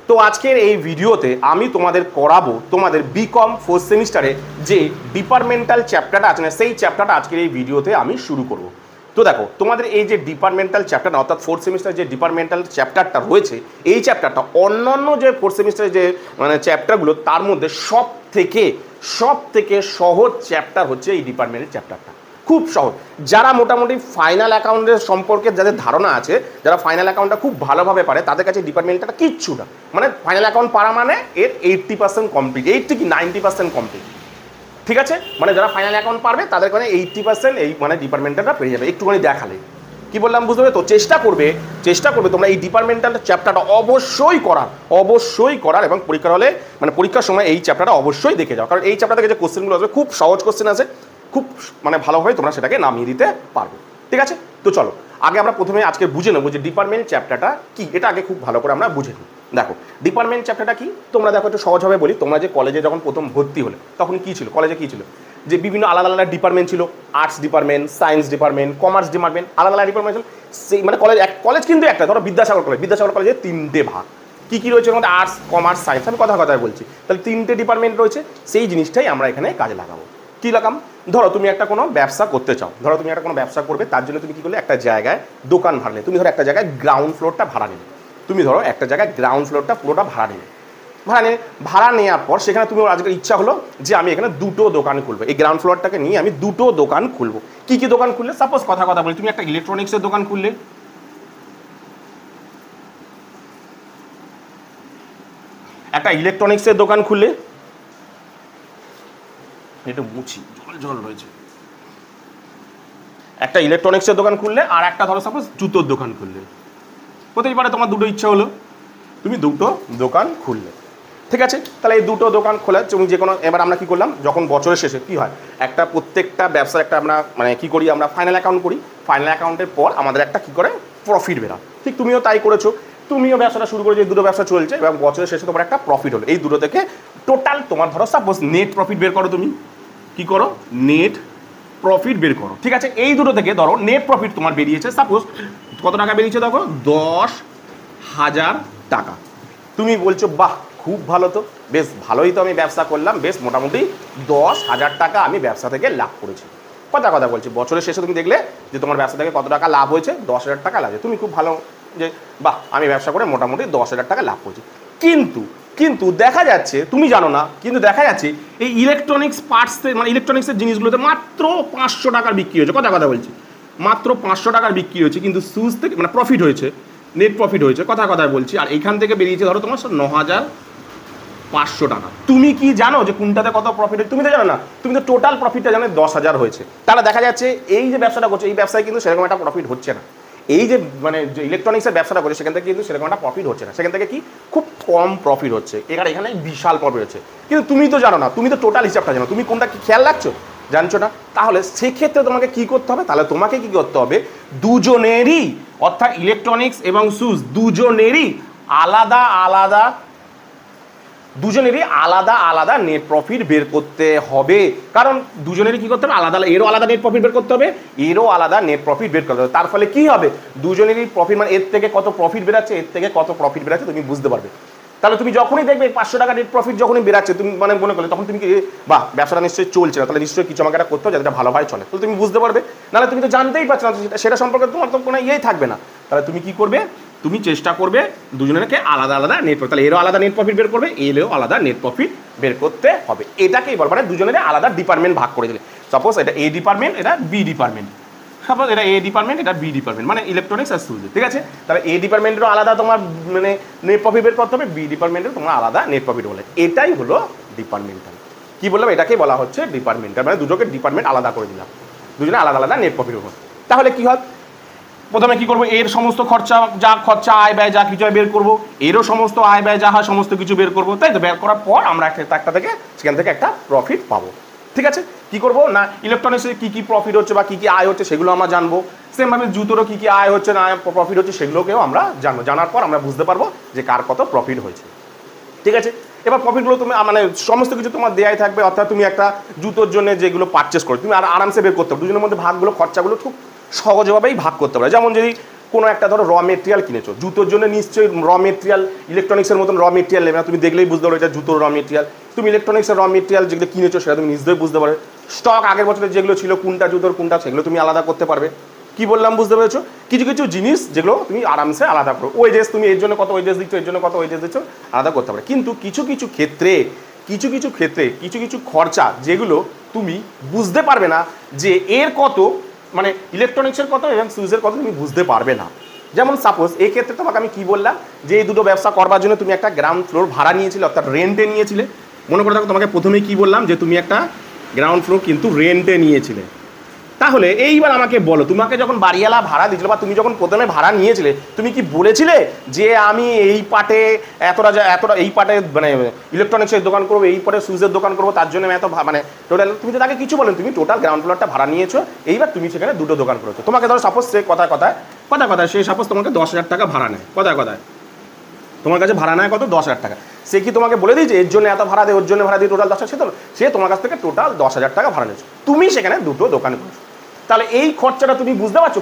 তো আজকের এই ভিডিওতে আমি তোমাদের করাবো তোমাদের বিকম 4th সেমিস্টারে যে ডিপার্টমেন্টাল চ্যাপ্টারটা আছে না, সেই চ্যাপ্টারটা আজকের এই ভিডিওতে আমি শুরু করব। তো দেখো তোমাদের এই যে ডিপার্টমেন্টাল চ্যাপ্টারটা অর্থাৎ 4th সেমিস্টার যে ডিপার্টমেন্টাল চ্যাপ্টারটা রয়েছে, এই চ্যাপ্টারটা অন্যান্য যে 4th সেমিস্টারের যে চ্যাপ্টারগুলো তার মধ্যে সব থেকে সহজ চ্যাপ্টার হচ্ছে এই ডিপার্টমেন্টাল চ্যাপ্টারটা। খুব সহজ। যারা মোটামুটি ফাইনাল অ্যাকাউন্টের সম্পর্কে যাদের ধারণা আছে, যারা ফাইনাল অ্যাকাউন্টটা খুব ভালোভাবে পারে, তাদের কাছে ডিপার্টমেন্টটা কিচ্ছু না। মানে ফাইনাল অ্যাকাউন্ট পারা মানে এর 80% কমপ্লিট, 80 কি 90% কমপ্লিট। ঠিক আছে, মানে যারা ফাইনাল অ্যাকাউন্ট পারবে তাদের কাছে 80% এই মানে ডিপার্টমেন্টটা পেয়ে যাবে একটুখানি দেখালে। কি বললাম বুঝতে পারবে? তো চেষ্টা করবে তোমরা এই ডিপার্টমেন্টাল চ্যাপ্টারটা অবশ্যই করার এবং পরীক্ষার হলে মানে পরীক্ষার সময় এই চ্যাপ্টারটা অবশ্যই দেখে যাও, কারণ এই চ্যাপ্টার থেকে যে কোশ্চেনগুলো আসবে খুব সহজ কোশ্চেন আছে, খুব মানে ভালোভাবে তোমরা সেটাকে নামিয়ে দিতে পারবে। ঠিক আছে, তো চলো আগে আমরা প্রথমে আজকে বুঝে নেবো যে ডিপার্টমেন্ট চ্যাপ্টারটা কি, এটা আগে খুব ভালো করে আমরা বুঝে নিই। দেখো ডিপার্টমেন্ট চ্যাপ্টারটা কি তোমরা দেখো একটু সহজভাবে বলি। তোমরা যে কলেজে যখন প্রথম ভর্তি হলে তখন কি ছিল, কলেজে কি ছিল, যে বিভিন্ন আলাদা ডিপার্টমেন্ট ছিল, arts department, science department, commerce department, আলাদা ডিপার্টমেন্ট ছিল। সেই মানে কলেজ কিন্তু একটা, ধরো বিদ্যাসাগর কলেজে 3টে ভাগ। কি রয়েছে ওর মধ্যে? Arts, commerce, science. আমি কথায় বলছি, তাহলে 3টে ডিপার্টমেন্ট রয়েছে। সেই জিনিসটাই আমরা এখানে কাজে লাগাবো। কি লাগাম? ধরো তুমি একটা কোনো ব্যবসা করতে চাও, ধরো তুমি একটা কোনো ব্যবসা করবে, তার জন্য তুমি কি করলে, একটা জায়গায় দোকান ভাড়া নিলে। তুমি ধরো একটা জায়গায় গ্রাউন্ড ফ্লোরটা ভাড়া নিলে, পুরোটা ভাড়া নেওয়ার পর সেখানে তুমি আজকের ইচ্ছা হলো যে আমি এখানে 2টো দোকান খুলবো, এই গ্রাউন্ড ফ্লোরটাকে নিয়ে আমি 2টো দোকান খুলবো। কি দোকান খুললে? সাপোজ কথা বলি, তুমি একটা ইলেকট্রনিক্সের দোকান খুললে, এটা মুছি জল রয়েছে, একটা ইলেকট্রনিক্সের দোকান খুললে, আর একটা ধরো সাপোজ জুতোর দোকান খুললে। হতেই পারে তোমার 2টো ইচ্ছা হলো, তুমি 2টো দোকান খুললে। ঠিক আছে, তাহলে এই 2টো দোকান খোলা তুমি যে কোনো, এবার আমরা কি করলাম, যখন বছরের শেষে কি হয়, একটা প্রত্যেকটা ব্যবসার একটা আমরা মানে কি করি, আমরা ফাইনাল অ্যাকাউন্ট করি। ফাইনাল অ্যাকাউন্টের পর আমাদের একটা কি করে প্রফিট বেরা। ঠিক তুমিও তাই করেছো, তুমিও ব্যবসাটা শুরু করেছো, এই 2টো ব্যবসা চলছে এবং বছরের শেষে তোমার একটা প্রফিট হলো। এই 2টো থেকে টোটাল তোমার ধরো সাপোজ নেট প্রফিট বের করো। তুমি কি করো? নেট প্রফিট বের করো। ঠিক আছে, এই 2টো থেকে ধরো নেট প্রফিট তোমার বেরিয়েছে সাপোজ কত টাকা বেরিয়েছে, দেখো 10,000 টাকা। তুমি বলছো বাহ খুব ভালো, তো বেশ ভালোই, তো আমি ব্যবসা করলাম, বেশ মোটামুটি 10,000 টাকা আমি ব্যবসা থেকে লাভ করেছি। কথা বলছি, বছরের শেষে তুমি দেখলে যে তোমার ব্যবসা থেকে কত টাকা লাভ হয়েছে, 10,000 টাকা লাভ। তুমি খুব ভালো যে বাহ আমি ব্যবসা করে মোটামুটি 10,000 টাকা লাভ করছি। কিন্তু দেখা যাচ্ছে, তুমি জানো না, কিন্তু দেখা যাচ্ছে এই ইলেকট্রনিক্স পার্টস মানে ইলেকট্রনিক্সের জিনিসগুলোতে মাত্র 500 টাকার বিক্রি হয়েছে। কথা বলছি, মাত্র 500 টাকার বিক্রি হয়েছে, কিন্তু সুজ থেকে মানে প্রফিট হয়েছে, নেট প্রফিট হয়েছে। কথা বলছি, আর এইখান থেকে বেরিয়েছে ধরো তোমার 9,500 টাকা। তুমি কি জানো যে কোনটাতে কত প্রফিট হয়েছে? তুমি তো জানো না, তুমি তো টোটাল প্রফিটটা জানো 10,000 হয়েছে। তাহলে দেখা যাচ্ছে এই যে ব্যবসাটা করছে, এই ব্যবসায় কিন্তু সেরকম একটা প্রফিট হচ্ছে না। এই যে মানে যে ইলেকট্রনিক্সের ব্যবসাটা করছে সেখান থেকে কিন্তু সেরকম একটা প্রফিট হচ্ছে না, সেখান থেকে কি খুব কম প্রফিট হচ্ছে, এখানে বিশাল প্রফিট হচ্ছে। কিন্তু তুমি তো জানো না, তুমি তো টোটাল হিসাবটা জানো, তুমি কোনটা কি খেয়াল রাখছো? জানছো না। তাহলে সেক্ষেত্রে তোমাকে কি করতে হবে? তাহলে তোমাকে কি করতে হবে, দুজনেরই অর্থাৎ ইলেকট্রনিক্স এবং সুজ দুজনেরই আলাদা নেট প্রফিট বের করতে হবে। কারণ দুজনেরই কি করতে হবে, এরও আলাদা নেট প্রফিট বের করতে হবে, এরও আলাদা নেট প্রফিট বের করতে হবে। তার ফলে কি হবে, দুজনেরই প্রফিট মানে এর থেকে কত প্রফিট বেরাচ্ছে, এর থেকে কত প্রফিট বেরাচ্ছে তুমি বুঝতে পারবে। তাহলে তুমি যখনই দেখবে 500 টাকা নেট প্রফিট যখনই বেরাচ্ছে, তুমি মানে মনে করলে, তখন তুমি কি বাহ ব্যবসাটা নিশ্চয়ই চলছে না, তাহলে নিশ্চয়ই কিছু আমাকে একটা করতে হবে যাতে ভালোভাবে চলে, তাহলে তুমি বুঝতে পারবে। নাহলে তুমি তো জানতেই পারছো না, সেটা সম্পর্কে তোমার তো কোনো ইয়েই থাকবে না। তাহলে তুমি কি করবে, তুমি চেষ্টা করবে দুজনেরকে আলাদা নেট প্রফিট, তাহলে এরও আলাদা নেট প্রফিট বের করবে, এরও আলাদা নেট প্রফিট বের করতে হবে। এটাকেই বল মানে দুজনের আলাদা ডিপার্টমেন্ট ভাগ করে দিলে। সাপোজ এটা এ ডিপার্টমেন্ট, এটা বি ডিপার্টমেন্ট, সাপোজ এটা এ ডিপার্টমেন্ট, এটা বি ডিপার্টমেন্ট, মানে ইলেকট্রনিক্স আর সুজ। ঠিক আছে, তাহলে এ ডিপার্টমেন্টেরও আলাদা তোমার মানে নেট প্রফিট বের করতে হবে, বি ডিপার্টমেন্টের তোমার আলাদা নেট প্রফিট বলে। এটাই হলো ডিপার্টমেন্টাল। কি বললাম? এটাকেই বলা হচ্ছে ডিপার্টমেন্টাল, মানে দুটোকে ডিপার্টমেন্ট আলাদা করে দিলাম, দুজনে আলাদা নেট প্রফিট হবে। তাহলে কি হয়, প্রথমে কি করবো, এর সমস্ত খরচা আয় ব্যয় যা কিছু বের করবো, এরও সমস্ত আয় ব্যয় যা হয় সমস্ত কিছু বের করবো, তাই তো? বের করার পর আমরা একটা থেকে সেখান থেকে একটা প্রফিট পাবো। ঠিক আছে, কি করবো না, ইলেকট্রনিক্সে কি প্রফিট হচ্ছে বা কি আয় হচ্ছে সেগুলো আমরা জানবো। সেমভাবে জুতোরও কি আয় হচ্ছে না প্রফিট হচ্ছে সেগুলোকেও আমরা জানবো। জানার পর আমরা বুঝতে পারবো যে কার কত প্রফিট হয়েছে। ঠিক আছে, এবার প্রফিটগুলো তুমি মানে সমস্ত কিছু তোমার দেয়াই থাকবে। অর্থাৎ তুমি একটা জুতোর জন্য যেগুলো পারচেস করো তুমি আরামসে বের করতে পারো, দুজনের মধ্যে ভাগগুলো খরচাগুলো খুব সহজভাবেই ভাগ করতে পারো। যেমন যদি কোনো একটা ধরো র মেটেরিয়াল কিনেছো, জুতোর জন্য নিশ্চয়ই র মেটেরিয়াল ইলেকট্রনিক্সের মতন র মেটেরিয়াল নেবে না, তুমি দেখলেই বুঝতে পারো এটা জুতোর র মেটেরিয়াল। তুমি ইলেকট্রনিক্সের র মেটেরিয়াল যেগুলো কিনেছো সেটা তুমি নিশ্চয়ই বুঝতে পারবে। স্টক আগের বছরে যেগুলো ছিল কোনটা জুতোর কোনটা সেগুলো তুমি আলাদা করতে পারবে। কি বললাম বুঝতে পেরেছো? কিছু কিছু জিনিস যেগুলো তুমি আরামসে আলাদা করো, ওয়েজেস তুমি এর জন্য কত ওয়েজেস দিচ্ছ, এর জন্য কত ওয়েজেস দিচ্ছ আলাদা করতে পারবে। কিন্তু কিছু কিছু ক্ষেত্রে কিছু কিছু খরচা যেগুলো তুমি বুঝতে পারবে না যে এর কত, মানে ইলেকট্রনিক্সের কত এবং সুইচের কত তুমি বুঝতে পারবে না। যেমন সাপোজ এই ক্ষেত্রে তোমাকে আমি কি বললাম যে এই দুটো ব্যবসা করবার জন্য তুমি একটা গ্রাউন্ড ফ্লোর ভাড়া নিয়েছিলে, অর্থাৎ রেন্টে নিয়েছিলে। মনে করে দেখো তোমাকে প্রথমেই কি বললাম যে তুমি একটা গ্রাউন্ড ফ্লোর কিন্তু রেন্টে নিয়েছিলে। তাহলে এইবার আমাকে বলো, তোমাকে যখন বাড়িওয়ালা ভাড়া দিয়েছিল বা তুমি যখন প্রথমে ভাড়া নিয়েছিলে তুমি কি বলেছিলে যে আমি এই পার্টে এতটা এই পার্টে মানে ইলেকট্রনিক্সের দোকান করবো, এই পার্টে সুইচের দোকান করবো, তার জন্য আমি এত মানে টোটাল তুমি তো তাকে কিছু বলেন, তুমি টোটাল গ্রাউন্ড ফ্লোরটা ভাড়া নিয়েছো, এইবার তুমি সেখানে দুটো দোকান করেছো। তোমাকে ধরো সাপোজ সে কথায় সে সাপোজ তোমাকে 10,000 টাকা ভাড়া নেয়, কথায় তোমার কাছে ভাড়া নেয় কত 10,000 টাকা। সে কি তোমাকে বলে দিয়েছে এর জন্য এত ভাড়া দেয়, ওর জন্য ভাড়া দিয়ে টোটাল 10,000, সে তোমার কাছ থেকে টোটাল 10,000 টাকা ভাড়া নিয়েছো, তুমি সেখানে দুটো দোকান করেছো। তাহলে এই খরচাটা তুমি বুঝতে পারছো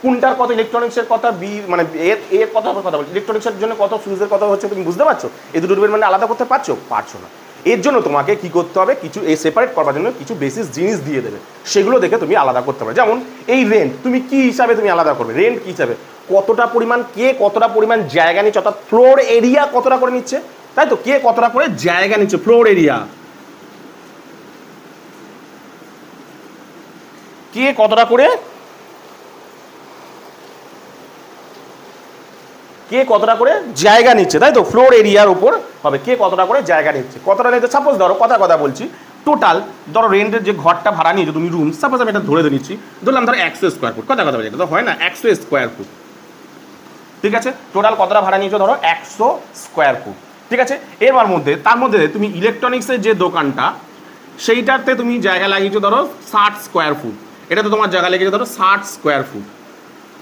কোনটার কত, ইলেকট্রনিক্সের কথা মানে এর কথা বলছো, ইলেকট্রনিক্সের জন্য কত, সুইচের কথা হচ্ছে, তুমি বুঝতে পারছো? এই দুটো ডিপার্টমেন্ট আলাদা করতে পারছো না। এর জন্য তোমাকে কি করতে হবে, কিছু এই সেপারেট করবার জন্য কিছু বেসিস জিনিস দিয়ে দেবে, সেগুলো দেখে তুমি আলাদা করতে পারবে। যেমন এই রেন্ট তুমি কি হিসাবে তুমি আলাদা করবে, রেন্ট কি হিসাবে, কতটা পরিমাণ জায়গা নিচ্ছে, অর্থাৎ ফ্লোর এরিয়া কতটা করে নিচ্ছে, তাই তো, কে কতটা করে জায়গা নিচ্ছে, ফ্লোর এরিয়া কে কতটা করে জায়গা নিচ্ছে, তাই তো, ফ্লোর এরিয়ার উপর হবে কে কতটা করে জায়গা নিচ্ছে, কতটা নিচ্ছে। সাপোজ ধরো কথা বলছি, টোটাল ধরো রেন্টের যে ঘরটা ভাড়া নিয়েছো তুমি, রুম, সাপোজ আমি এটা ধরে নিচ্ছি, ধরলাম ধরো 100 স্কোয়ার ফুট, কথা বলছি, এটা তো হয় না, 100 স্কোয়ার ফুট, ঠিক আছে। টোটাল কতটা ভাড়া নিয়েছো, ধরো 100 স্কোয়ার ফুট, ঠিক আছে। তার মধ্যে তুমি ইলেকট্রনিক্সের যে দোকানটা সেইটাতে তুমি জায়গা লাগিয়েছো ধরো 60 স্কোয়ার ফুট, এটা তো তোমার জায়গা লেগেছে ধরো 60 স্কোয়ার ফুট।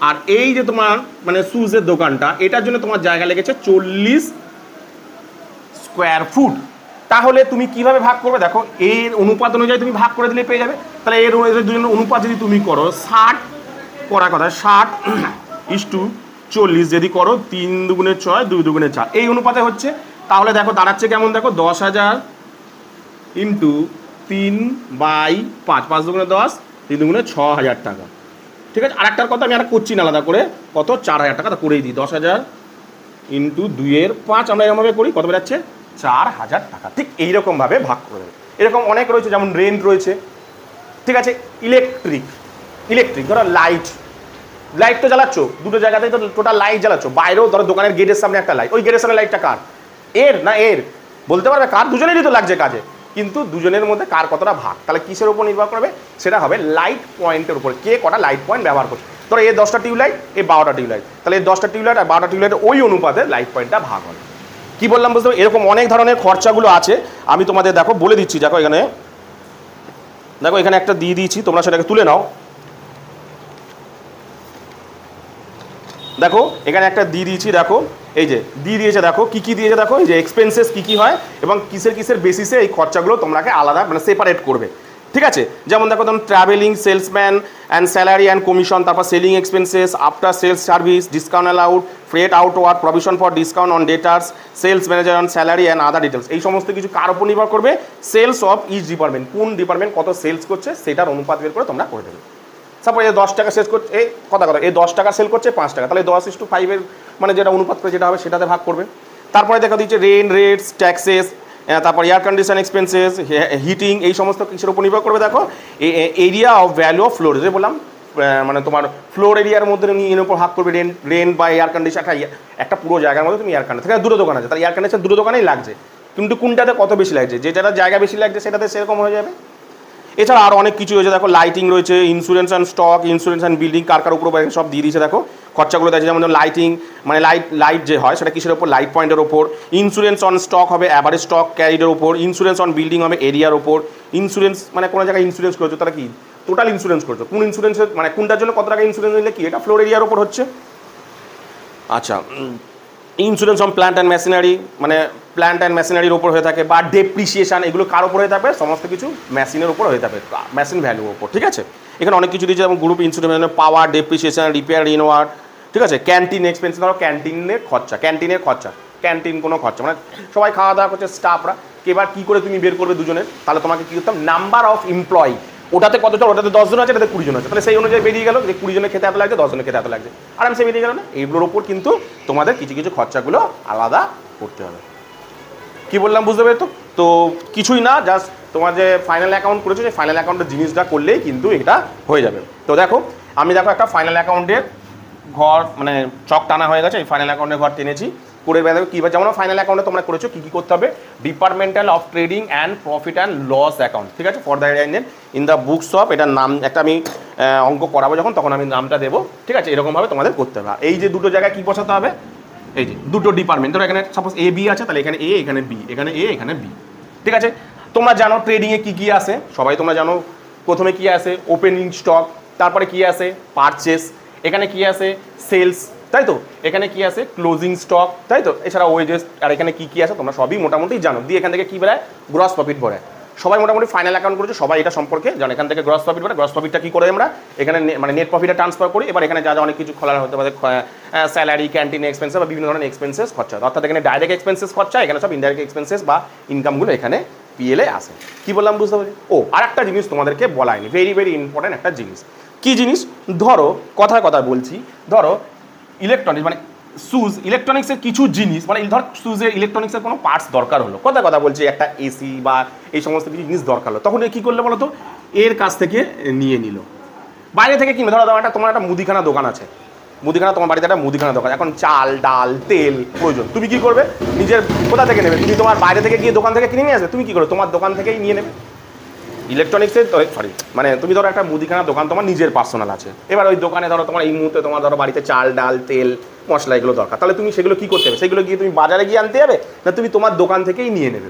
আর এই যে তোমার মানে সুজের দোকানটা, এটার জন্য তোমার জায়গা লেগেছে 40 স্কোয়ার ফুট। তাহলে তুমি কিভাবে ভাগ করবে, দেখো এর অনুপাত অনুযায়ী তুমি ভাগ করে দিলে পেয়ে যাবে। তাহলে এর দুজনের অনুপাত যদি তুমি করো 60 করার কথা, 60:40 যদি করো, 3 দুগুণে 6, 2 দুগুণে 4, এই অনুপাতে হচ্ছে। তাহলে দেখো দাঁড়াচ্ছে কেমন, দেখো 10,000 ইন্টু 3/5, 5 দুগুণে 10, 3 দুগুণে 6,000 টাকা, ঠিক আছে। আর একটার কথা আমি আর করছি না আলাদা করে, কত 4,000 টাকা করেই দিই, 10,000 ইন্টু 2/5 আমরা এরকমভাবে করি, কত বেরাচ্ছে 4,000 টাকা। ঠিক এইরকমভাবে ভাগ করে দেবে। এরকম অনেক রয়েছে, যেমন রেন্ট রয়েছে, ঠিক আছে। ইলেকট্রিক ধরো লাইট তো জ্বালাচ্ছ, দুটো জায়গাতেই তো টোটাল লাইট জ্বালাচ্ছ, বাইরেও ধরো দোকানের গেটের সামনে একটা লাইট, ওই গেটের সামনে লাইটটা কার, এর না এর, বলতে পারবে কার, দুজনেরই তো লাগছে কাজে, কিন্তু দুজনের মধ্যে কার কতটা ভাগ, তাহলে কিসের উপর নির্ভর করবে, সেটা হবে লাইট পয়েন্টের উপর, কে কটা লাইট পয়েন্ট ব্যবহার করছে। ধরো এর 10টা টিউবলাইট, এই 12টা টিউবলাইট, তাহলে এই 10টা টিউবলাইট আর 12টা টিউবলাইটের ওই অনুপাতে লাইট পয়েন্টটা ভাগ হবে। কি বললাম বুঝতে পারবে? এরকম অনেক ধরনের খরচাগুলো আছে, আমি তোমাদের দেখো বলে দিচ্ছি। দেখো এখানে একটা দিয়ে দিয়েছি, তোমরা সেটাকে তুলে নাও। দেখো এখানে একটা দিয়ে দিয়েছি, দেখো এই যে দিয়ে দিয়েছে, দেখো কি দিয়েছে, দেখো এই যে এক্সপেন্সেস কি হয় এবং কিসের বেসিসে এই খরচাগুলো তোমরাকে আলাদা মানে সেপারেট করবে, ঠিক আছে। যেমন দেখো তখন travelling, salesman and salary and commission, তারপর selling expenses, after sales service, discount allowed, freight outward, provision for discount on debtors, sales manager on salary and other details. এই সমস্ত কিছু কার উপর নির্ভর করবে, সেলস অফ ইচ ডিপার্টমেন্ট, কোন department কত সেলস করছে সেটার অনুপাত বের করে তোমরা করে দেবে। সাপোজ এই 10 টাকা সেল করছে, এই কথা এই 10 টাকা সেল করছে 5 টাকা, তাহলে 10:5 মানে যেটা অনুপাত করে যেটা হবে সেটাতে ভাগ করবে। তারপরে দেখা দিচ্ছে রেটস, ট্যাক্সেস, তারপর এয়ার কন্ডিশন এক্সপেন্সেস, হিটিং, এই সমস্ত কিছুর উপর নির্ভর করবে। দেখো area of value of floor, যে বললাম মানে তোমার ফ্লোর এরিয়ার মধ্যে তুমি এর উপর ভাগ করবে, রেন্ট বা এয়ার কন্ডিশন, একটা পুরো জায়গার মধ্যে তুমি এয়ার কন্ডিশন, দুটো দোকান আছে, তাহলে এয়ার কন্ডিশন দুটো দোকানেই লাগছে, কিন্তু কোনটাতে কত বেশি লাগছে, যেটাতে জায়গা বেশি লাগছে সেটাতে সেরকম হয়ে যাবে। এছাড়া আরও অনেক কিছু রয়েছে, দেখো লাইটিং রয়েছে, insurance and stock, insurance and building, কার উপর সব দিয়ে দিয়েছে। দেখো খরচাগুলো দেখছে, যেমন লাইটিং মানে লাইট যে হয় সেটা কিসের ওপর, লাইট পয়েন্টের ওপর। ইন্স্যুরেন্স অন স্টক হবে অ্যাভারেজ স্টক ক্যারিডের ওপর। ইন্স্যুরেন্স অন বিল্ডিং হবে এরিয়ার ওপর। ইন্স্যুরেন্স মানে কোনো জায়গায় ইন্স্যুরেন্স করছো, তারা কি টোটাল ইন্স্যুরেন্স করছো, কোন ইন্স্যুরেন্সের মানে কোনটার জন্য কত টাকা ইন্স্যুরেন্স নিলে কি, এটা ফ্লোর এরিয়ার ওপর হচ্ছে। আচ্ছা, insurance on plant and machinery, মানে প্ল্যান্ট অ্যান্ড মেশিনারির উপর হয়ে থাকে, বা ডেপ্রিসিয়েশন, এগুলো কার উপর হয়ে থাকবে, সমস্ত কিছু মেশিনের উপর হয়ে থাকবে, মেশিন ভ্যালুর উপর, ঠিক আছে। এখানে অনেক কিছু দিয়েছে, যেমন গ্রুপ ইন্স্যুরেন্স, পাওয়ার, ডেপ্রিসিয়েশন, রিপেয়ার, রিনোয়ার, ঠিক আছে। ক্যান্টিন এক্সপেন্স, ধরো ক্যান্টিনের খরচা, ক্যান্টিন কোনো খরচা, মানে সবাই খাওয়া দাওয়া করছে স্টাফরা, এবার কী করে তুমি বের করবে দুজনের, তাহলে তোমাকে কী করতাম নাম্বার অফ এমপ্লয়ি, ওটাতে কতজন, ওটাতে 10 জন আছে, এটাতে 20 জন আছে, তাহলে সেই অনুযায়ী বেরিয়ে গেল যে 20 জনের খেতে এত লাগছে, 10 জনের খেতে এত লাগছে, আরামসে বেরিয়ে গেল না। এইগুলোর ওপর কিন্তু তোমাদের কিছু কিছু খরচাগুলো আলাদা করতে হবে। কি বললাম বুঝতে পেরে তো? তো কিছুই না, জাস্ট তোমার যে ফাইনাল অ্যাকাউন্ট করেছো সেই ফাইনাল অ্যাকাউন্টের জিনিসটা করলেই কিন্তু এটা হয়ে যাবে। তো দেখো আমি দেখো একটা ফাইনাল অ্যাকাউন্টের ঘর মানে চক টানা হয়ে গেছে, এই ফাইনাল অ্যাকাউন্টের ঘর টেনেছি করে দেখো কী, যেমন ফাইনাল অ্যাকাউন্টে তোমরা করেছো কী কী করতে হবে, departmental of trading and profit and loss account, ঠিক আছে, for the in the books of, এটার নাম একটা আমি অঙ্ক করাবো যখন তখন আমি নামটা দেবো, ঠিক আছে, এরকমভাবে তোমাদের করতে হবে। এই যে দুটো জায়গায় কী বসাতে হবে, এই যে দুটো ডিপার্টমেন্ট, ধরো এখানে সাপোজ এ বি আছে, তাহলে এখানে এ, এখানে বি, এখানে এ, এখানে বি, ঠিক আছে। তোমরা জানো ট্রেডিংয়ে কী কী আসে, সবাই তোমরা জানো, প্রথমে কী আসে ওপেনিং স্টক, তারপরে কী আসে পারচেস, এখানে কী আসে সেলস, তাই তো, এখানে কী আসে ক্লোজিং স্টক, তাই তো, এছাড়া ওয়েজেস, আর এখানে কী কী আছে তোমরা সবই মোটামুটি জানো। দিয়ে এখান থেকে কী বেরোয় গ্রস প্রফিট বেরোয়, সবাই মোটামুটি ফাইনাল অ্যাকাউন্ট করেছে, সবাই এটা সম্পর্কে জানো। এখান থেকে গ্রস প্রফিট বেরোয়, গ্রস প্রফিটটা কী করে আমরা এখানে মানে নেট প্রফিটে ট্রান্সফার করি। এবার এখানে যা যা অনেক কিছু খোলা হতে পারে, স্যালারি, ক্যান্টিন এক্সপেন্সেস বা বিভিন্ন ধরনের এক্সপেন্সেস খরচা, অর্থাৎ এখানে ডাইরেক্ট এক্সপেন্সেস খরচা, এখানে সব ইনডাইরেক্ট এক্সপেন্সেস বা ইনকামগুলো এখানে পিএলে আসে। কি বললাম বুঝতে পারছি? ও আর একটা জিনিস তোমাদেরকে বলায়নি, ভেরি ভেরি ইম্পর্টেন্ট একটা জিনিস। কি জিনিস? ধরো কথায় কথা বলছি, ধরো ইলেকট্রনিক্স মানে শুজ, ইলেকট্রনিক্সের কিছু জিনিস মানে ধর শুজের ইলেকট্রনিক্সের কোনো পার্টস দরকার হলো, কথা বলছি, একটা এসি বা এই সমস্ত কিছু জিনিস দরকার হলো, তখন কী করলে বলো তো, এর কাছ থেকে নিয়ে নিল। বাইরে থেকে কিনবে, ধরো তোমার একটা মুদিখানা দোকান আছে, তোমার বাড়িতে একটা মুদিখানা দোকান, এখন চাল ডাল তেল প্রয়োজন, তুমি কি করবে, নিজের কোথা থেকে নেবে, তুমি তোমার বাইরে থেকে গিয়ে দোকান থেকে কিনে নিয়ে আসবে, তুমি কি করবে তোমার দোকান থেকেই নিয়ে নেবে। ইলেকট্রনিক্সের সরি মানে তুমি ধরো একটা মুদিখানা দোকান তোমার নিজের পার্সোনাল আছে, এবার ওই দোকানে ধরো তোমার এই মুহূর্তে তোমার ধরো বাড়িতে চাল ডাল তেল মশলা এগুলো দরকার, তাহলে তুমি সেগুলো কী করতে হবে, সেগুলো গিয়ে তুমি বাজারে গিয়ে আনতে হবে না তুমি তোমার দোকান থেকেই নিয়ে নেবে,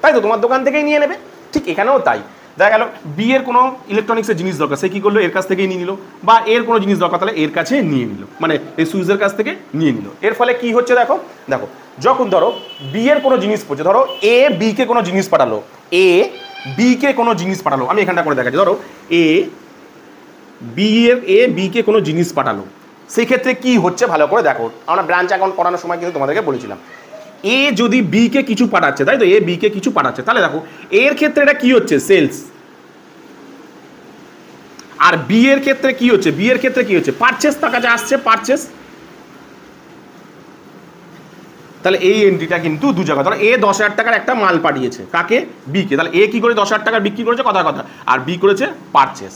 তাই তো, তোমার দোকান থেকেই নিয়ে নেবে। ঠিক এখানেও তাই, দেখা গেল বিয়ের কোনো ইলেকট্রনিক্সের জিনিস দরকার, সে কী করলো এর কাছ থেকেই নিয়ে নিল, বা এর কোনো জিনিস দরকার তাহলে এর কাছে নিয়ে নিল, মানে এই সুইজের কাছ থেকে নিয়ে নিল। এর ফলে কি হচ্ছে দেখো, যখন ধরো বিয়ের কোনো জিনিস পড়ছে, ধরো এ বিকে কোনো জিনিস পাঠালো, বিকে কোনো জিনিস পাঠালো, আমি এখানটা করে দেখাচ্ছি, ধরো এ বিকে কোনো জিনিস পাঠালো, সেক্ষেত্রে কি হচ্ছে ভালো করে দেখো, আমরা ব্রাঞ্চ অ্যাকাউন্ট করানোর সময় কিন্তু তোমাদেরকে বলেছিলাম, এ যদি বিকে কিছু পাঠাচ্ছে, তাই তো, এ বিকে কিছু পাঠাচ্ছে, তাহলে দেখো এর ক্ষেত্রে এটা কি হচ্ছে সেলস, আর বি এর ক্ষেত্রে কি হচ্ছে, পারচেস, তার কাছে আসছে পারচেস, তাহলে এই এন্ট্রিটা কিন্তু দু জায়গা, ধরো এ 10,000 টাকার একটা মাল পাঠিয়েছে কাকে, বিকে, তাহলে এ কি করে 10,000 টাকার বিক্রি করেছে কথা, আর বি করেছে পারচেস।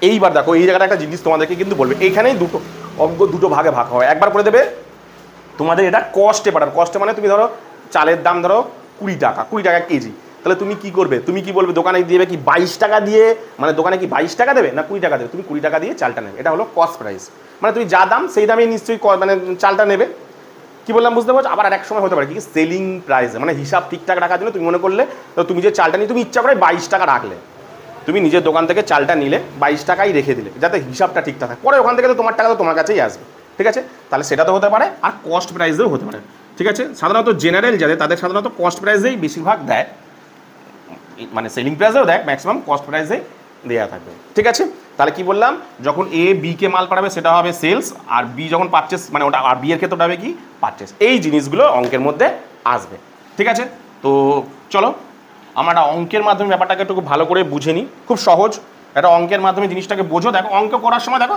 এইবার দেখো এই জায়গাটা একটা জিনিস তোমাদেরকে কিন্তু বলবে, এইখানেই দুটো অঙ্ক দুটো ভাগে ভাগ হয়, একবার করে দেবে তোমাদের এটা কস্টে পাঠাবে, কস্টে মানে তুমি ধরো চালের দাম ধরো 20 টাকা কেজি, তাহলে তুমি কি করবে, তুমি কি বলবে দোকানে দেবে কি 22 টাকা দিয়ে, মানে দোকানে কি 22 টাকা দেবে না 20 টাকা দেবে, তুমি 20 টাকা দিয়ে চালটা নেবে, এটা হলো কস্ট প্রাইস, মানে তুমি যা দাম সেই দামে নিশ্চয়ই মানে চালটা নেবে। কি বললাম বুঝতে পারছো? আবার এক সময় হতে পারে কি সেলিং প্রাইস, মানে হিসাব ঠিকঠাক রাখার জন্য তুমি মনে করলে তো তুমি যে চালটা নিয়ে তুমি ইচ্ছা করে 22 টাকা রাখলে, তুমি নিজের দোকান থেকে চালটা নিলে 22 টাকাই রেখে দিলে যাতে হিসাবটা ঠিকঠাক থাকে, পরে ওখান থেকে তো তোমার টাকা তো তোমার কাছেই আসবে, ঠিক আছে, তাহলে সেটা তো হতে পারে, আর কস্ট প্রাইসেও হতে পারে, ঠিক আছে। সাধারণত জেনারেল যাদের তাদের সাধারণত কস্ট প্রাইসেই বেশিরভাগ দেয়, মানে সেলিং প্রাইসেও দেয়, ম্যাক্সিমাম কস্ট প্রাইসেই দেওয়া থাকবে, ঠিক আছে। তাহলে কি বললাম, যখন এ বিকে মাল পাঠাবে সেটা হবে সেলস, আর বি যখন পারচেস মানে ওটা, আর বি এর ক্ষেত্রে ওটা হবে কি পারচেস, এই জিনিসগুলো অঙ্কের মধ্যে আসবে, ঠিক আছে। তো চলো আমরা অঙ্কের মাধ্যমে ব্যাপারটাকে একটু ভালো করে বুঝে নিই, খুব সহজ একটা অঙ্কের মাধ্যমে জিনিসটাকে বোঝো, দেখো অঙ্ক করার সময় দেখো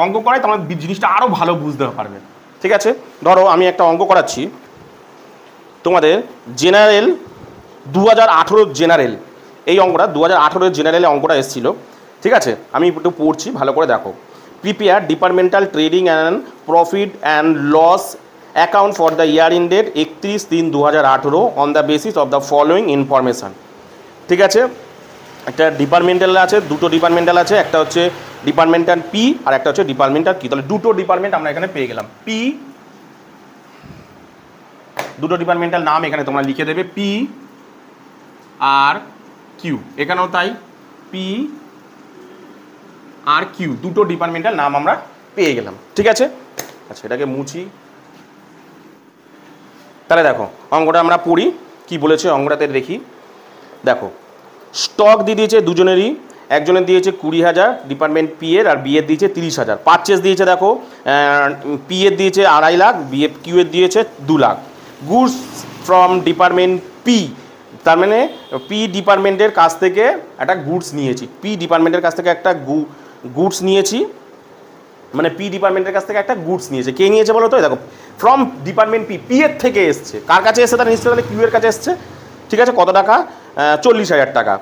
অঙ্ক করাই তোমার জিনিসটা আরও ভালো বুঝতে পারবে, ঠিক আছে। ধরো আমি একটা অঙ্ক করাচ্ছি তোমাদের, জেনারেল 2018 জেনারেল, এই অঙ্কটা 2018 জেনারেলে অঙ্কটা এসেছিলো, ঠিক আছে, আমি একটু পড়ছি ভালো করে দেখো। Prepare departmental trading and profit and loss account for the year ended 31/3/2018 on the basis of the following information, ঠিক আছে। একটা ডিপার্টমেন্টাল আছে, দুটো ডিপার্টমেন্টাল আছে, একটা হচ্ছে ডিপার্টমেন্টাল পি আর একটা হচ্ছে ডিপার্টমেন্টাল কি, তাহলে দুটো ডিপার্টমেন্ট আমরা এখানে পেয়ে গেলাম, পি, দুটো ডিপার্টমেন্টাল নাম এখানে তোমরা লিখে দেবে, পি আর কিউ, এখানেও তাই, পি আর কিউ, দুটো ডিপার্টমেন্টাল নাম আমরা পেয়ে গেলাম, ঠিক আছে। আচ্ছা এটাকে মুছি, তাহলে দেখো অঙ্কটা আমরা পড়ি কি বলেছে অঙ্কটাতে দেখি, দেখো স্টক দিয়ে দিয়েছে দুজনেরই একজনের দিয়েছে 20,000 ডিপার্টমেন্ট পি এর, আর বি এর দিয়েছে 30,000। পারচেস দিয়েছে দেখো, পি এর দিয়েছে 2.5 লাখ, বি এ কিউ এর দিয়েছে 2 lakh. Goods from department P, তার মানে পি ডিপার্টমেন্টের কাছ থেকে একটা গুডস নিয়েছি, পি ডিপার্টমেন্টের কাছ থেকে একটা গুডস নিয়েছি, মানে পি ডিপার্টমেন্টের কাছ থেকে একটা গুডস নিয়েছে। কে নিয়েছে বলো তো? দেখো ফ্রম ডিপার্টমেন্ট পি, পি এর থেকে এসছে, কার কাছে এসছে তার নিশ্চয়ই তাহলে কিউ এর কাছে এসছে। ঠিক আছে, কত টাকা? 40,000 টাকা।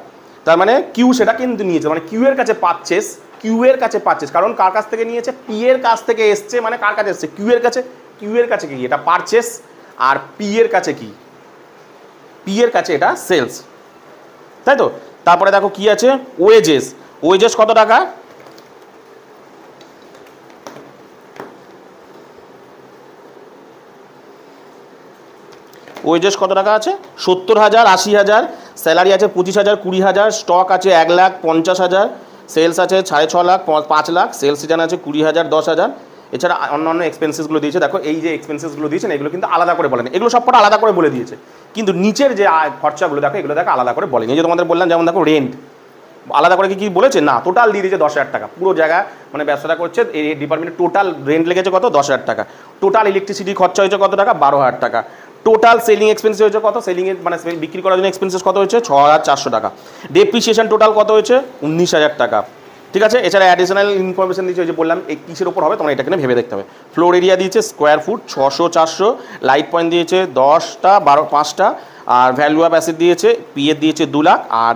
তার মানে কিউ সেটা কিন্তু নিয়েছে, মানে কিউ এর কাছে পারচেস, কিউ এর কাছে পারচেস, কারণ কার কাছ থেকে নিয়েছে? পি এর কাছ থেকে এসছে, মানে কার কাছে এসছে? কিউ এর কাছে। কিউ এর কাছে কি? এটা পারচেস। আর পি এর কাছে কি? পি এর কাছে এটা সেলস, তাই তো? তারপরে দেখো কি আছে? ওয়েজেস। ওয়েজেস কত টাকা? ওয়েজেস কত টাকা আছে? 70,000, 80,000, স্যালারি আছে 25,000, 20,000, স্টক আছে 1,50,000, সেলস আছে 6.5 লাখ, 5 লাখ, সেলস রিটার্ন আছে 20,000, 10,000। এছাড়া অন্যান্য এক্সপেন্সেসগুলো দিয়েছে। দেখো এই যে এক্সপেন্সেসগুলো দিয়েছেন এগুলো কিন্তু আলাদা করে বলেন, এগুলো সব কটা আলাদা করে বলে দিয়েছে, কিন্তু নিচের যে খরচাগুলো দেখো এগুলো দেখো আলাদা করে বলেনি। এই যে তোমাদের বললাম, যেমন দেখো রেন্ট আলাদা করে কি বলেছে? না, টোটাল দিয়ে দিয়েছে 10,000 টাকা। পুরো জায়গা মানে ব্যবসাটা করছে এই ডিপার্টমেন্টের টোটাল রেন্ট লেগেছে কত? 10,000 টাকা। টোটাল ইলেকট্রিসিটি খরচা হয়েছে কত টাকা? 12,000 টাকা। টোটাল সেলিং এক্সপেন্স হয়েছে কত? সেলিংয়ের মানে বিক্রি করার জন্য এক্সপেন্সেস কত হয়েছে? 6,400 টাকা। ডেপ্রিসিয়েশন টোটাল কত হয়েছে? 19,000 টাকা। ঠিক আছে, এছাড়া অ্যাডিশনাল ইনফরমেশন দিয়েছে, ওই যে বললাম এই কিসের ওপর হবে তোমরা এটা কিনে ভেবে দেখতে হবে। ফ্লোর এরিয়া দিয়েছে স্কোয়ার ফুট 600, 400, লাইট পয়েন্ট দিয়েছে 10টা, 5টা, আর ভ্যালু অফ অ্যাসেট দিয়েছে পি এর দিয়েছে 2 লাখ, আর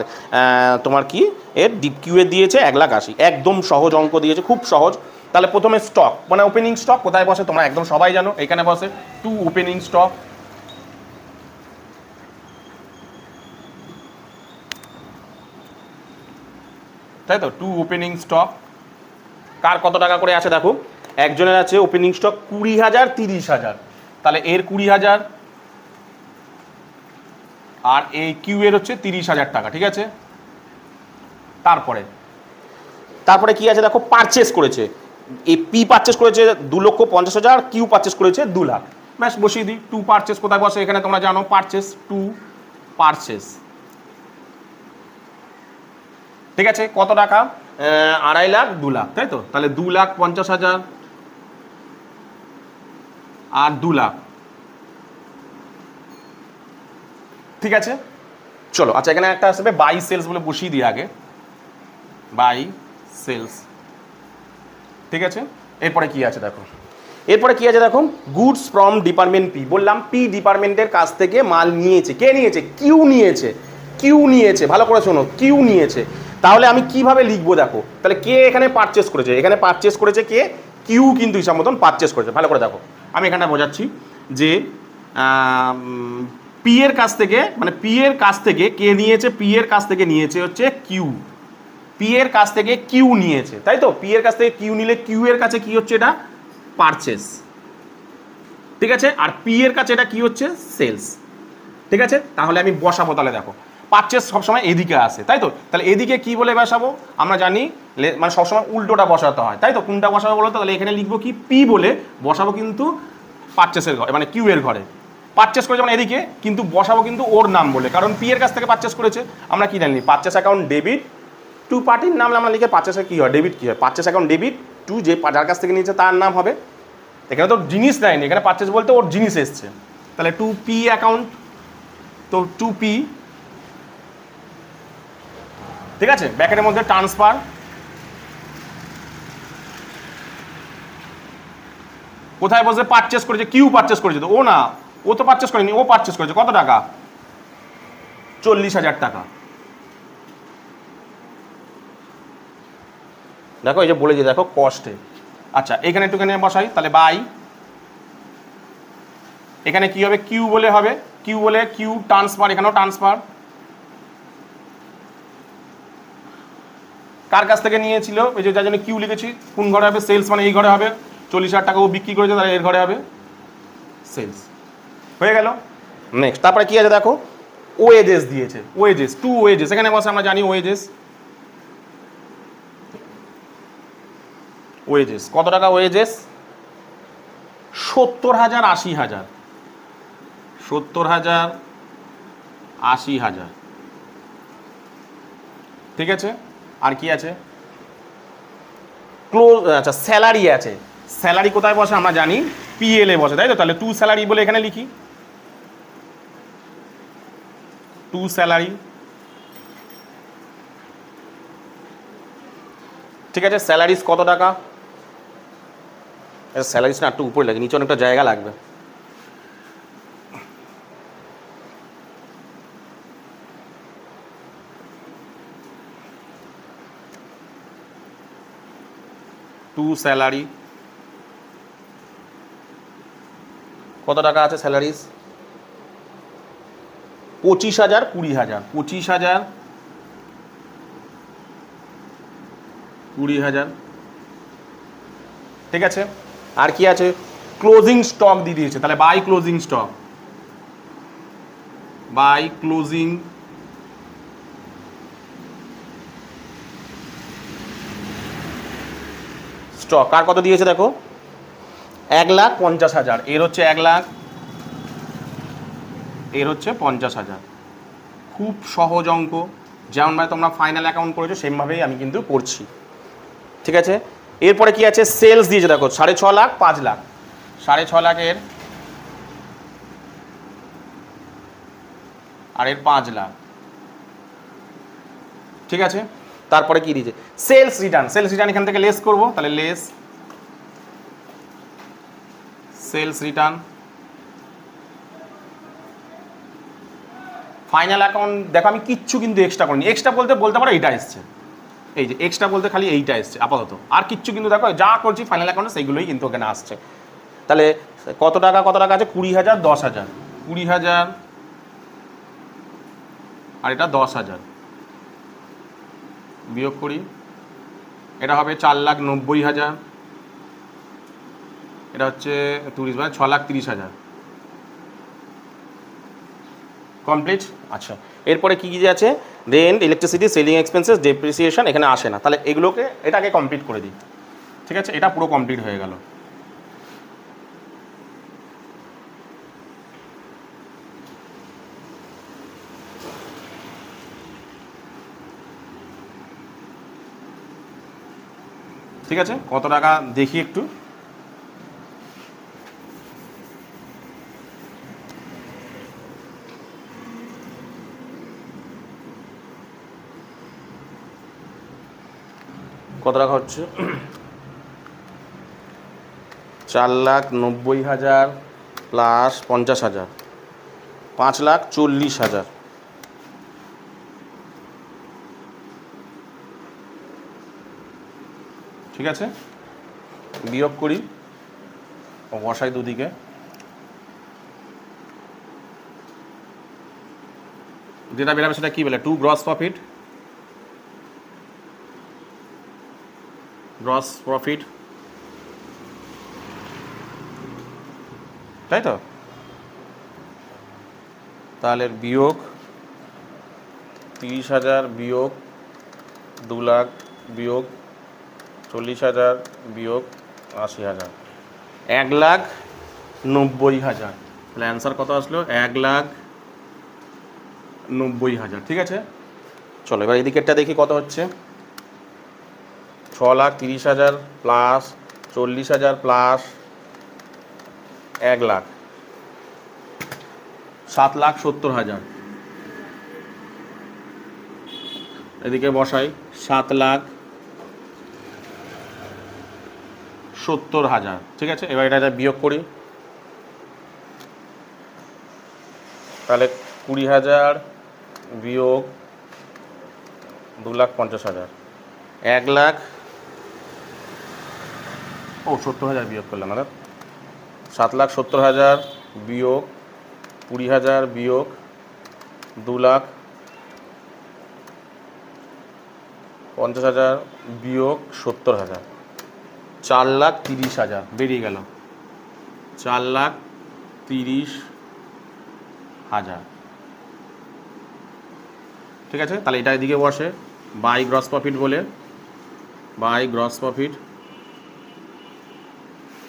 তোমার কি এর কিউ এর দিয়েছে 1,80,000। একদম সহজ অঙ্ক দিয়েছে, খুব সহজ। তাহলে প্রথমে স্টক মানে ওপেনিং স্টক কোথায় বসে তোমরা একদম সবাই জানো, এখানে বসে টু ওপেনিং স্টক। তাই তো, টু ওপেনিং স্টক কার কত টাকা করে আছে দেখো, একজনের আছে ওপেনিং স্টক 20,000, 30,000, তাহলে এর 20,000 আর এই কিউ এর হচ্ছে 30,000 টাকা। ঠিক আছে, তারপরে কি আছে দেখো, পারচেস করেছে, এই পি পারচেস করেছে 2,50,000, কিউ পারচেস করেছে 2 লাখ। ব্যাস বসিয়ে দিই। টু পারচেস কোথায় বসে? এখানে তোমরা জানো পারচেস, টু পারচেস। ঠিক আছে, কত টাকা? 2.5 লাখ, 2 লাখ, তাই তো? তাহলে 2,50,000 আর 2 লাখ। ঠিক আছে, চলো। আচ্ছা, এখানে একটা আসবে বাই সেলস বলে, বসিয়ে দিই আগে বাই সেলস। ঠিক আছে, এরপরে কি আছে দেখো, এরপরে কি আছে দেখো, গুডস ফ্রম ডিপার্টমেন্ট পি। বললাম পি ডিপার্টমেন্টের কাছ থেকে মাল নিয়েছে। কে নিয়েছে? কিউ নিয়েছে। কিউ নিয়েছে, ভালো করে শোনো, কিউ নিয়েছে। তাহলে আমি কিভাবে লিখবো দেখো, তাহলে কে এখানে পারচেস করেছে? এখানে পারচেস করেছে কে? কিউ কিন্তু হিসাব মতন পারচেস করেছে। ভালো করে দেখো, আমি এখানটা বোঝাচ্ছি যে পি এর কাছ থেকে, মানে পি এর কাছ থেকে কে নিয়েছে? পি এর কাছ থেকে নিয়েছে হচ্ছে কিউ। পি এর কাছ থেকে কিউ নিয়েছে, তাই তো? পি এর কাছ থেকে কিউ নিলে কিউ এর কাছে কি হচ্ছে? এটা পারচেস। ঠিক আছে, আর পি এর কাছে এটা কি হচ্ছে? সেলস। ঠিক আছে, তাহলে আমি বসাবো। তাহলে দেখো পারচেস সবসময় এদিকে আসে, তাই তো? তাহলে এদিকে কি বলে বসাবো? আমরা জানি মানে সবসময় উল্টোটা বসাতে হয়, তাই তো? কোনটা বসাবো বলো তো? তাহলে এখানে লিখবো কি? পি বলে বসাবো কিন্তু পারচেসের ঘরে, মানে কিউ এর ঘরে। পারচেস করে যেমন এদিকে, কিন্তু বসাবো কিন্তু ওর নাম বলে, কারণ পি এর কাছ থেকে পারচেস করেছে। আমরা কি জানি? পারচেস অ্যাকাউন্ট ডেবিট টু পার্টির নাম আমরা লিখে পারচেসের কী হয়? ডেবিট কী হয়? পারচেস অ্যাকাউন্ট ডেবিট টু যে যার কাছ থেকে নিয়েছে তার নাম হবে। এখানে তো জিনিস নেয়নি, এখানে পারচেস বলতে ওর জিনিস এসছে। তাহলে টু পি অ্যাকাউন্ট, তো টু পি। ঠিক আছে, ব্যাকেটের মধ্যে ট্রান্সফার, কোথায় বসে? পারচেস করেছে, কিউ পারচেস করেছে। তো ও না, ও তো পারচেস করেনি, ও পারচেস করেছে কত টাকা? 40,000 টাকা। দেখো এই যে বলে দিয়ে দেখো কস্টে। আচ্ছা, এখানে একটুখানি বসাই, তাহলে বাই, এখানে কি হবে? কিউ বলে হবে, কিউ বলে কিউ ট্রান্সফার, এখানেও ট্রান্সফার। কার কাছ থেকে নিয়েছিল? এই যে যার জন্য কিউ লিখেছি, কোন ঘরে হবে? সেলস, মানে এই ঘরে হবে। 40,000 টাকা ও বিক্রি করেছে, তাহলে এর ঘরে হবে সেলস। হয়ে গেল। নেক্সট, তারপরে কি আছে দেখো, ওয়েজেস দিয়েছে। ওয়েজেস, টু ওয়েজেস, এখানে বসে আমরা জানি ওয়েজেস। ওয়েজেস কত টাকা? ওয়েজেস 70,000, 80,000, 70,000, 80,000। ঠিক আছে, আর কি আছে, ক্লোজ, আচ্ছা স্যালারি আছে। স্যালারি কোথায় বসে আমরা জানি, পিএল এ বসে, তাই তো? তাহলে টু স্যালারি বলে এখানে লিখি, টু স্যালারি। ঠিক আছে, স্যালারিস কত টাকা? স্যালারিস না একটু উপরে লাগে, নিচে অনেকটা জায়গা লাগবে। টু স্যালারি কত টাকা আছে স্যালারিস? 25,000, 20,000, 25,000, 20,000। ঠিক আছে, আর কি আছে? ক্লোজিং স্টক দিয়ে দিয়েছে, তাহলে by closing stock, by closing stock. আর কত দিয়েছে দেখো, 1,50,000। এর হচ্ছে 1 লাখ, এর হচ্ছে 50,000। খুব সহজ অঙ্ক, যেমনভাবে তোমরা ফাইনাল অ্যাকাউন্ট করেছো সেমভাবেই আমি কিন্তু করছি। ঠিক আছে, এরপরে কি আছে? সেলস দিয়েছে দেখো 6.5 লাখ, 5 লাখ। 6.5 লাখের আর এর 5 লাখ। ঠিক আছে, তারপরে কি দিয়েছে? Sales return. সেলস রিটার্ন এখান থেকে লেস করব, তাহলে less sales return. Final account দেখো আমি কিচ্ছু কিন্তু এক্সট্রা করিনি। এক্সট্রা বলতে পারো এইটা এসছে, এই যে এক্সট্রা বলতে খালি এইটা এসছে আপাতত, আর কিচ্ছু কিন্তু দেখো যা করছি ফাইনাল অ্যাকাউন্টে সেইগুলোই কিন্তু ওখানে আসছে। তাহলে কত টাকা আছে? 20,000, 10,000, 20,000 আর এটা 10,000 বিয়োগ করি, এটা হবে 4,90,000, এটা হচ্ছে 30 মানে 6,30,000। কমপ্লিট। আচ্ছা, এরপরে কি কি আছে? Rent, electricity, selling expenses, depreciation এখানে আসে না, তাহলে এগুলোকে এটাকে কমপ্লিট করে দিই। ঠিক আছে, এটা পুরো কমপ্লিট হয়ে গেল। ঠিক আছে, কত টাকা দেখি একটু। কত টাকা হচ্ছে? 4,90,000 প্লাস 50,000, 5,40,000। ঠিক আছে, বিয়োগ করি ও বসাই দুদিকে। যেটা বেরাবে সেটা কি বলে? To gross profit, gross profit, তাই তো? তাহলে বিয়োগ 30,000 বিয়োগ 2 লাখ বিয়োগ 40,000 বিয়োগ 80,000, 1,90,000। তাহলে অ্যান্সার কত আসলো? 1,90,000। ঠিক আছে, চলো এবার এদিকেরটা দেখি কত হচ্ছে। 6,30,000 প্লাস 40,000 প্লাস 1 লাখ, 7,70,000। এদিকে বসাই 7,70,000। ঠিক আছে, এবার এটা বিয়োগ করি, তাহলে 20,000 বিয়োগ 2,50,000, 1 লাখ, ও 70,000 বিয়োগ করলাম না, 7,70,000 বিয়োগ 20,000 বিয়োগ 2,50,000 বিয়োগ 70,000, 4,30,000 বেরিয়ে গেল, 4,30,000। ঠিক আছে, তাহলে এটা এদিকে বসে বাই গ্রস প্রফিট বলে, বাই গ্রস প্রফিট।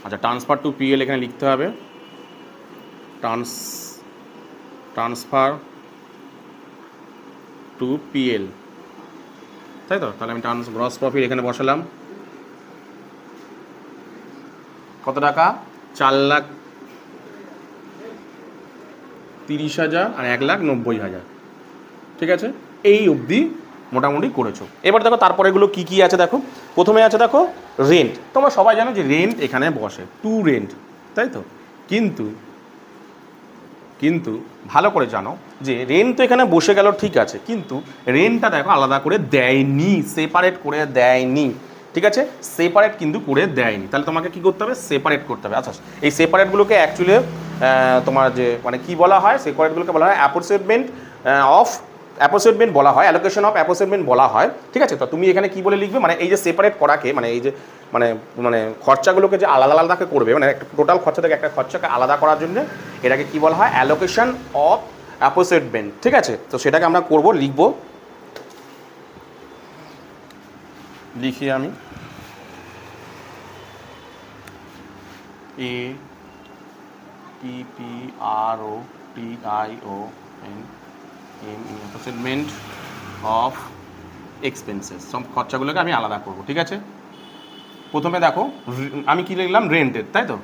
আচ্ছা, ট্রান্সফার টু পিএল এখানে লিখতে হবে, ট্রান্সফার টু পিএল। তাই তো? তাহলে আমি গ্রস প্রফিট এখানে বসালাম কত টাকা, 4,30,000 আর 1,90,000। ঠিক আছে, এই অবধি মোটামুটি করেছো। এবার দেখো তারপরে এগুলো কী কী আছে দেখো। প্রথমে আছে দেখো রেন্ট। তোমরা সবাই জানো যে রেন্ট এখানে বসে, টু রেন্ট, তাই তো? কিন্তু কিন্তু ভালো করে জানো যে রেন্ট তো এখানে বসে গেল, ঠিক আছে, কিন্তু রেন্টটা দেখো আলাদা করে দেয়নি, সেপারেট করে দেয়নি। ঠিক আছে, সেপারেট কিন্তু করে দেয়নি। তাহলে তোমাকে কি করতে হবে, সেপারেট করতে হবে। আচ্ছা, এই সেপারেটগুলোকে অ্যাকচুয়ালি তোমার যে মানে কি বলা হয়, সেপারেটগুলোকে বলা হয় অ্যাপোর্চমেন্ট অফ, অ্যাপোর্চমেন্ট বলা হয়, অ্যালোকেশন অফ অ্যাপোর্চমেন্ট বলা হয়। ঠিক আছে, তো তুমি এখানে কি বলে লিখবে, মানে এই যে সেপারেট করাকে, মানে এই যে মানে মানে খরচাগুলোকে যে আলাদা আলাদাকে করবে, মানে একটা টোটাল খরচা থেকে একটা খরচাকে আলাদা করার জন্য এটাকে কি বলা হয়, অ্যালোকেশন অফ অ্যাপোর্চমেন্ট। ঠিক আছে, তো সেটাকে আমরা করব, লিখব, লিখি আমি A T P R O T I O N M apportionment of expenses, সব খরচাগুলোকে আমি আলাদা করব। ঠিক আছে, প্রথমে দেখো আমি কি লিখলাম, রেন্টের, তাই তো?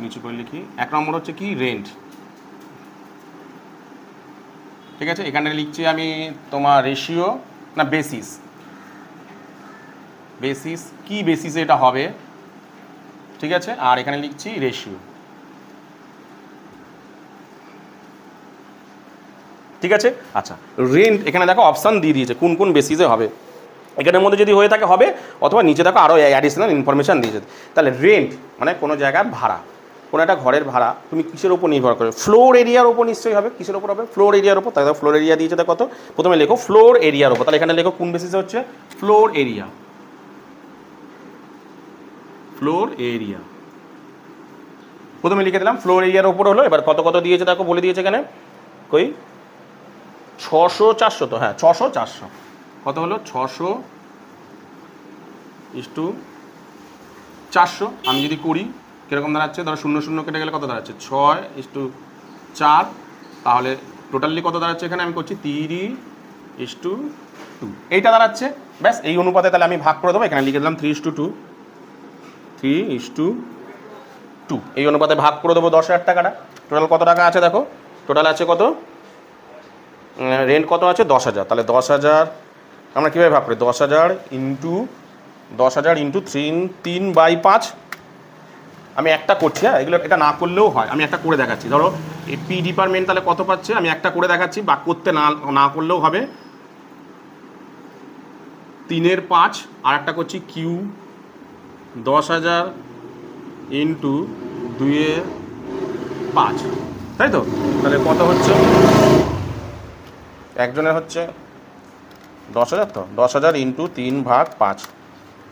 নিচু করে লিখি, 1 নম্বর হচ্ছে কি, রেন্ট। ঠিক আছে, এখানে লিখছি আমি তোমার রেশিও না বেসিস, বেসিস কি বেসিসে এটা হবে। ঠিক আছে, আর এখানে লিখছি রেশিও। ঠিক আছে, আচ্ছা, রেন্ট এখানে দেখো অপশান দিয়ে দিয়েছে কোন কোন বেসিসে হবে, এখানের মধ্যে যদি হয়ে থাকে হবে, অথবা নিচে দেখো আরও অ্যাডিশনাল ইনফরমেশান দিয়েছে। তাহলে রেন্ট মানে কোনো জায়গার ভাড়া, কোনো একটা ঘরের ভাড়া, তুমি কিসের ওপর নির্ভর করে, ফ্লোর এরিয়ার ওপর নিশ্চয়ই হবে। কিসের ওপর হবে, ফ্লোর এরিয়ার ওপর। তাহলে ফ্লোর এরিয়া দিয়েছে কত, প্রথমে লেখো ফ্লোর এরিয়ার ওপর। তাহলে এখানে লেখো কোন বেসিসে হচ্ছে, ফ্লোর এরিয়া, ফ্লোর এরিয়া প্রথমে লিখে দিলাম, ফ্লোর এরিয়ার ওপর হলো। এবার কত কত দিয়েছে দেখো, বলে দিয়েছে এখানে, কই 600 400, তো হ্যাঁ 600 400 কত হলো, 600:400। আমি যদি করি কীরকম দাঁড়াচ্ছে, ধরো 0 0 কেটে গেলে কত দাঁড়াচ্ছে, 6:4। তাহলে টোটালি কত দাঁড়াচ্ছে, এখানে আমি করছি 3:2, এইটা দাঁড়াচ্ছে। ব্যাস, এই অনুপাতে তাহলে আমি ভাগ করে দেবো। এখানে লিখে দিলাম 3:2, 3:2, এই অনুপাতে ভাগ করে দেবো 10,000 টাকাটা। টোটাল কত টাকা আছে দেখো, টোটাল আছে কত, রেন্ট কত আছে 10,000। তাহলে 10,000 আমরা কীভাবে ভাগ করি, 10,000 ইন্টু 3/5। আমি একটা করছি, হ্যাঁ, এগুলো এটা না করলেও হয়, আমি একটা করে দেখাচ্ছি। ধরো এই পি ডিপার্টমেন্ট তাহলে কত পাচ্ছে, আমি একটা করে দেখাচ্ছি, বা করতে না করলেও হবে। 3/5, আর একটা করছি কিউ 10,000 ইন্টু 2/5, তাই তো? তাহলে কত হচ্ছে, একজনের হচ্ছে 10,000, তো 10,000 ইন্টু 3/5,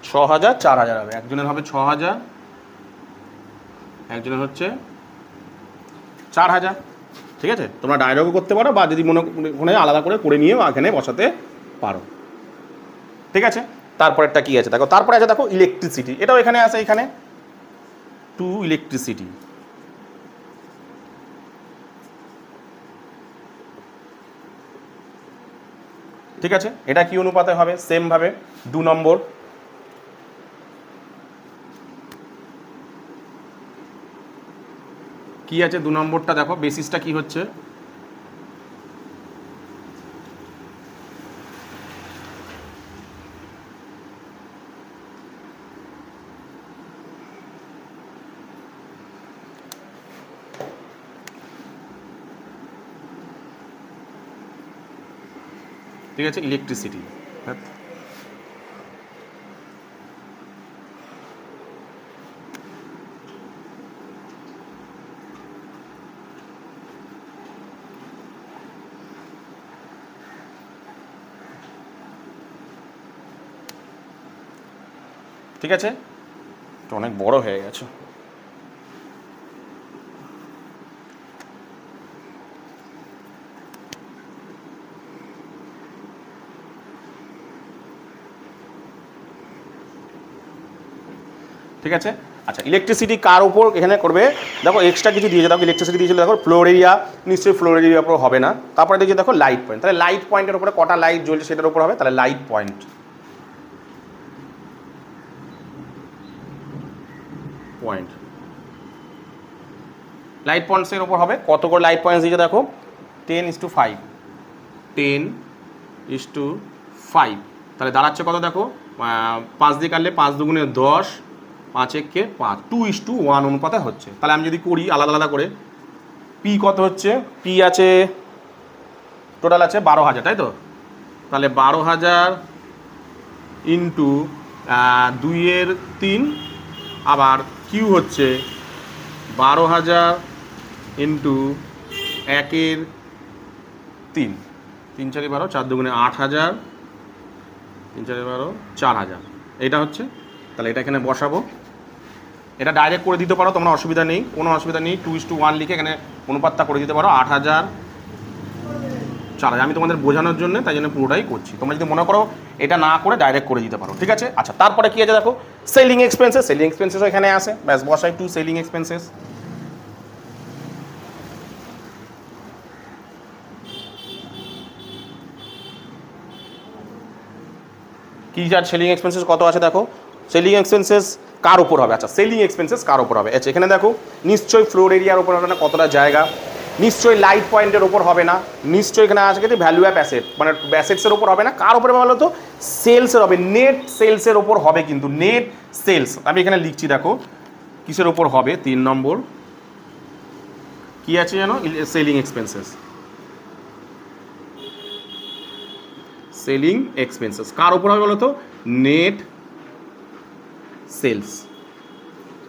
6,000 4,000 হবে। একজনের হবে 6,000, একজনের হচ্ছে 4,000। ঠিক আছে, তোমরা ডায়লগও করতে পারো, বা যদি মনে আলাদা করে নিয়েও এখানে বসাতে পারো। ঠিক আছে, তারপরেরটা কি আছে দেখো, তারপরে আছে দেখো ইলেকট্রিসিটি, এটাও এখানে আছে, এখানে টু ইলেকট্রিসিটি। ঠিক আছে, এটা কি অনুপাতে হবে, সেম ভাবে 2 নম্বর। কি আছে 2 নম্বরটা দেখো, বেসিসটা কি হচ্ছে, ঠিক আছে, ইলেকট্রিসিটি। ঠিক আছে, তো অনেক বড় হয়ে গেছে। ঠিক আছে, আচ্ছা, ইলেকট্রিসিটি কার উপর এখানে করবে? দেখো এক্সট্রা কিছু দিয়েছে, দেখো ইলেকট্রিসিটি দিয়েছিল, দেখো ফ্লোর এরিয়া, নিশ্চয়ই ফ্লোর এরিয়ার উপর হবে না। তারপরে দেখি দেখো লাইট পয়েন্ট, তাহলে লাইট পয়েন্টের উপরে কটা লাইট জ্বলছে সেটার উপর হবে, তাহলে লাইট পয়েন্ট পয়েন্ট লাইট পয়েন্টসের উপর হবে। কত করে লাইট পয়েন্টস দিয়েছে দেখো, 10:5, 10:5, তাহলে দাঁড়াচ্ছে কত দেখো, 5 দিয়ে কাটলে 5 দুগুণে 10, 5 একে 5, 2:1 অনুপাতে হচ্ছে। তাহলে আমি যদি করি আলাদা আলাদা করে, পি কত হচ্ছে, পি আছে টোটাল আছে 12,000, তাই তো? তাহলে 12,000 ইন্টু 2/3, আবার কিউ হচ্ছে 12,000 ইন্টু 1/3, 3 4 12, 4 দুগুণে 8,000, 3 4 12, 4,000, এটা হচ্ছে। তাহলে এটা এখানে বসাবো, এটা ডাইরেক্ট করে দিতে পারো, তোমরা অসুবিধা নেই, কোনো অসুবিধা নেই। 2:1 লিখে এখানে অনুপাতটা করে দিতে পারো, 8,000, 4,000। আমি তোমাদের বোঝানোর জন্য তাই জন্য পুরোটাই করছি, তোমরা যদি মনে করো এটা না করে ডাইরেক্ট করে দিতে পারো, ঠিক আছে? আচ্ছা, তারপরে কি আছে দেখো, সেলিং এক্সপেন্সেস, সেলিং এক্সপেন্সেসও এখানে আসে, ব্যাস বসাই 2 সেলিং এক্সপেন্সেস। কি যার সেলিং এক্সপেন্সেস কত আছে দেখো, সেলিং এক্সপেন্সেস কার উপর হবে? আচ্ছা, সেলিং এক্সপেন্সেস কার উপর হবে? আচ্ছা, এখানে দেখো নিশ্চয়ই ফ্লোর এরিয়ার উপর হবে না, কতটা জায়গা, নিশ্চয়ই লাইট পয়েন্টের উপর হবে না, নিশ্চয়ই এখানে আছে কিন্তু ভ্যালু অ্যাপ অ্যাসেট, মানে অ্যাসেটসের উপর হবে না। কার উপরে বলো তো, সেলসের হবে, নেট সেলসের উপর হবে, কিন্তু নেট সেলস আমি এখানে লিখছি দেখো কিসের উপর হবে, 3 নম্বর কি আছে জানো, সেলিং এক্সপেন্সেস, সেলিং এক্সপেন্সেস কার উপর হবে বলো তো, নেট সেলস।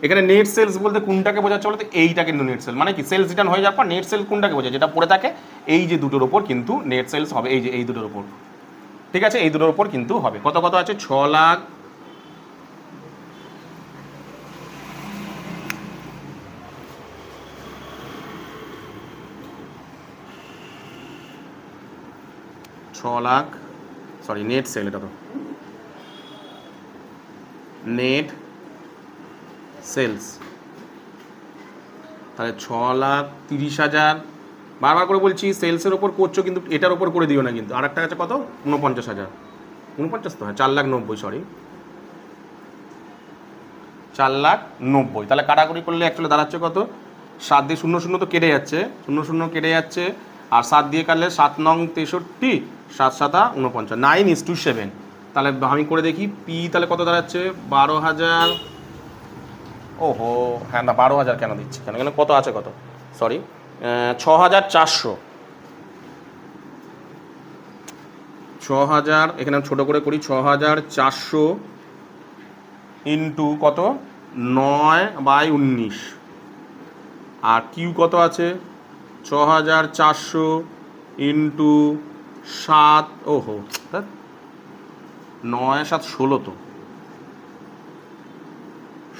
এখানে নেট সেলস বলতে কোনটাকে বোঝাচ্ছে বলতে, এইটা কিন্তু নেট সেল, মানে কি সেলস রিটার্ন হয়ে যাওয়ার পর নেট সেল কোনটাকে বোঝায়, যেটা পড়ে থাকে এই যে দুটোর উপর কিন্তু নেট সেলস হবে, এই যে এই দুটোর উপর, ঠিক আছে? এই দুটোর উপর কিন্তু হবে। কত কত আছে, 6 লাখ, সরি নেট সেল, এটা তো নেট সেলস, তাহলে 6,30,000। বারবার করে বলছি সেলসের ওপর করছো কিন্তু এটার ওপর করে দিও না কিন্তু। আর একটা আছে কত, 49,000, 49 তো হ্যাঁ, 4,90,000, সরি 4,90,000। তাহলে কাটাকুটি করলে অ্যাকচুয়ালি দাঁড়াচ্ছে কত, 7 দিয়ে 0 0 তো কেটে যাচ্ছে, 0 0 কেটে যাচ্ছে, আর 7 দিয়ে কাটলে 7 নং 63, 7 7 49, 9:7। তাহলে আমি করে দেখি পি তাহলে কত দাঁড়াচ্ছে, 12,000, ওহো হ্যাঁ না 12,000 কেন দিচ্ছি, কেন কেন কত আছে কত, সরি 6,400, 6,000 এখানে ছোটো করে করি, 6,400 ইন্টু কত, 9/19, আর কিউ কত আছে, 6,400 ইন্টু 7, ওহো 9 7 16, তো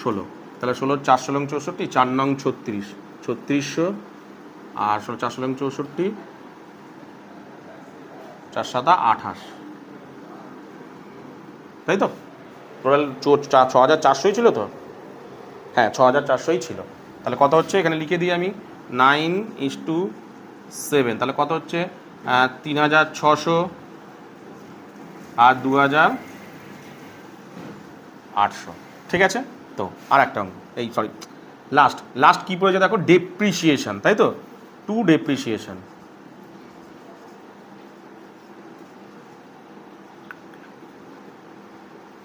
16, তাহলে 16 4 লং 64, 4 নং 36, 3600, আর 16 4 লং 64, 4 7 28, তাই তো? টোটাল 6,400ই ছিল তো, হ্যাঁ 6,400ই ছিল। তাহলে কত হচ্ছে এখানে লিখে দিই আমি, 9:7, তাহলে কত হচ্ছে 3,600 আর 2,800, ঠিক আছে? তো আর একটা অঙ্ক, এই সরি লাস্ট কী পড়েছে দেখো, ডেপ্রিসিয়েশন, তাই তো, টু ডেপ্রিসিয়েশন,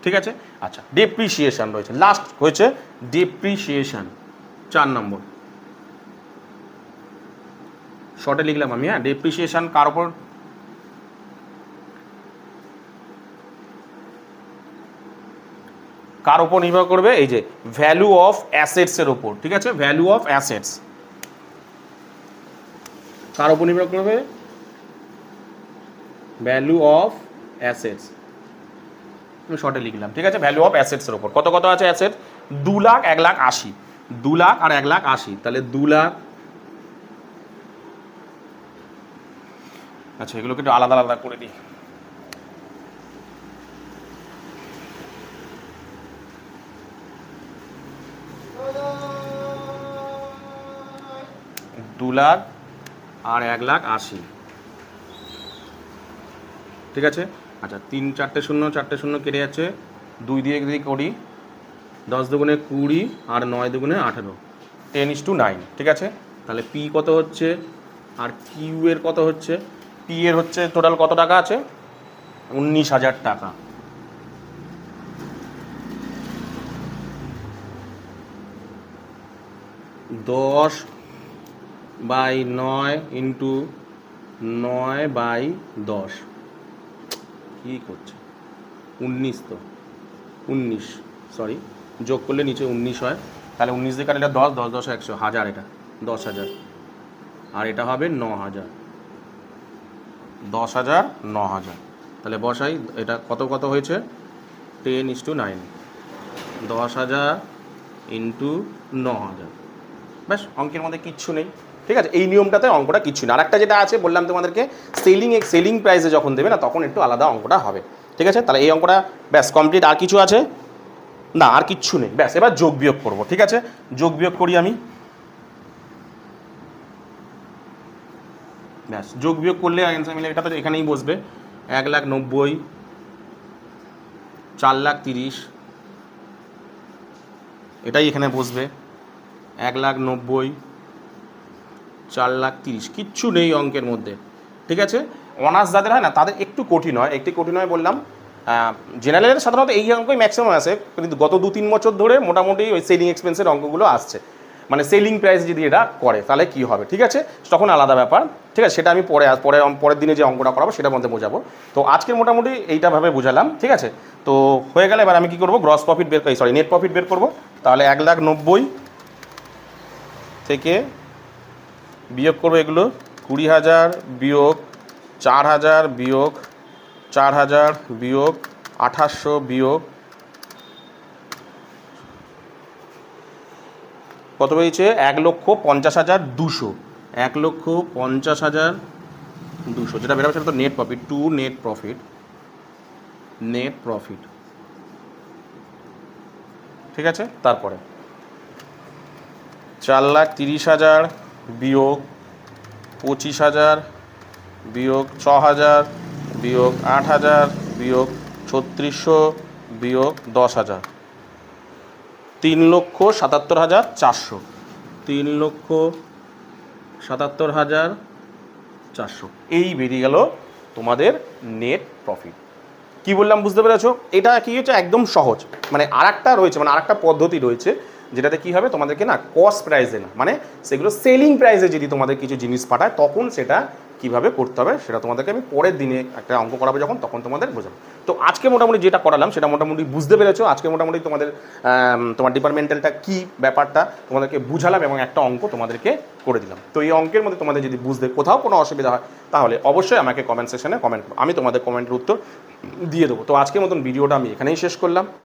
ঠিক আছে? আচ্ছা, ডেপ্রিসিয়েশন রয়েছে, লাস্ট হয়েছে ডেপ্রিসিয়েশন, 4 নম্বর শর্টে লিখলাম আমি, হ্যাঁ। ডেপ্রিসিয়েশন কার উপর, কার উপর নির্ভর করবে, এই যে ভ্যালু অফ অ্যাসেটসের উপর, ঠিক আছে? ভ্যালু অফ অ্যাসেটস কার উপর নির্ভর করবে, ভ্যালু অফ অ্যাসেটস, আমি শর্টে লিখলাম, ঠিক আছে? ভ্যালু অফ অ্যাসেটসের উপর কত কত আছে অ্যাসেট, 2 লাখ, 1,80,000, 2 লাখ আর 1,80,000, তাহলে 2 লাখ। আচ্ছা, এগুলোকে একটু আলাদা আলাদা করে দিই, 2 লাখ আর 1,80,000, ঠিক আছে। আচ্ছা 3 4টে শূন্য 4টে শূন্য কেটে যাচ্ছে, 2 দিয়ে যদি করি 10 দুগুণে 20 আর 9 দুগুণে 18, 10:9, ঠিক আছে। তাহলে পি কত হচ্ছে আর কিউ এর কত হচ্ছে? পি এর হচ্ছে টোটাল কত টাকা আছে? 19,000 টাকা। দশ বাই 9 ইন্টু 9/10 কী করছে? 19, তো 19, সরি, যোগ করলে নিচে 19 হয়। তাহলে 19 দিয়ে কাটলে এটা 10, 10 10 100, 1000, এটা 10,000 আর এটা হবে 9,000, 10,000 9,000। তাহলে বসাই, এটা কত কত হয়েছে? 10:9, 10,000 ইন্টু 9,000। ব্যাস, অঙ্কের মধ্যে কিচ্ছু নেই, ঠিক আছে। এই নিয়মটাতে অঙ্কটা কিচ্ছু না। আর একটা যেটা আছে বললাম তোমাদেরকে, সেলিং প্রাইসে যখন দেবে না তখন একটু আলাদা অঙ্কটা হবে, ঠিক আছে। তাহলে এই অঙ্কটা ব্যাস কমপ্লিট। আর কিছু আছে না? আর কিচ্ছু নেই। ব্যাস এবার যোগ বিয়োগ করবো, ঠিক আছে। যোগ বিয়োগ করি আমি। ব্যাস যোগ বিয়োগ করলে অ্যান্সার মিলে এটা তো এখানেই বসবে। 1,90,000, 4,30,000, এটাই এখানে বসবে। 1,90,000, 4,30,000, কিচ্ছু নেই অঙ্কের মধ্যে, ঠিক আছে। অনার্স যাদের হয় না তাদের একটু কঠিন হয়, একটু কঠিন হয় বললাম। জেনারেলের সাধারণত এই অঙ্কই ম্যাক্সিমাম আসে, কিন্তু গত 2-3 বছর ধরে মোটামুটি ওই সেলিং এক্সপেন্সের অঙ্কগুলো আসছে। মানে সেলিং প্রাইস যদি এটা করে তাহলে কি হবে, ঠিক আছে, তখন আলাদা ব্যাপার, ঠিক আছে। সেটা আমি পরের দিনে যে অঙ্কটা করাবো সেটার মধ্যে বোঝাবো। তো আজকে মোটামুটি এইটাভাবে বোঝালাম, ঠিক আছে। তো হয়ে গেলে এবার আমি কি করবো? গ্রস প্রফিট বের করি, সরি নেট প্রফিট বের করবো। তাহলে 1,90,000 থেকে বিয়োগ করবো এগুলো 20,000 বিয়োগ 4,000 বিয়োগ 4,000 বিয়োগ 2,800 বিয়োগ কত পেয়েছে? 1,50,200, 1,50,200, যেটা বেরোবে সেটা তো net profit, two net profit, ঠিক আছে। তারপরে 4,30,000 বিয়োগ 25,000 বিয়োগ 6,000 বিয়োগ 8,000 বিয়োগ 3,600 বিয়োগ 10,000, 3,77,400, 3,77,400, এই বেরিয়ে গেল তোমাদের নেট প্রফিট। কি বললাম বুঝতে পেরেছো? এটা কি হচ্ছে একদম সহজ। মানে আরেকটা রয়েছে, মানে আরেকটা পদ্ধতি রয়েছে যেটাতে কি হবে, তোমাদেরকে না কস্ট প্রাইসে না, মানে সেগুলো সেলিং প্রাইসে যদি তোমাদের কিছু জিনিস পাঠায় তখন সেটা কিভাবে করতে হবে সেটা তোমাদেরকে আমি পরের দিনে একটা অঙ্ক করাবো যখন, তখন তোমাদের বোঝাবো। তো আজকে মোটামুটি যেটা করালাম সেটা মোটামুটি বুঝতে পেরেছো। আজকে মোটামুটি তোমার ডিপার্টমেন্টালটা কী ব্যাপারটা তোমাদেরকে বুঝালাম এবং একটা অঙ্ক তোমাদেরকে করে দিলাম। তো এই অঙ্কের মধ্যে তোমাদের যদি বুঝতে কোথাও কোনো অসুবিধা হয় তাহলে অবশ্যই আমাকে কমেন্ট সেকশনে কমেন্ট করো, আমি তোমাদের কমেন্টের উত্তর দিয়ে দেবো। তো আজকের মতন ভিডিওটা আমি এখানেই শেষ করলাম।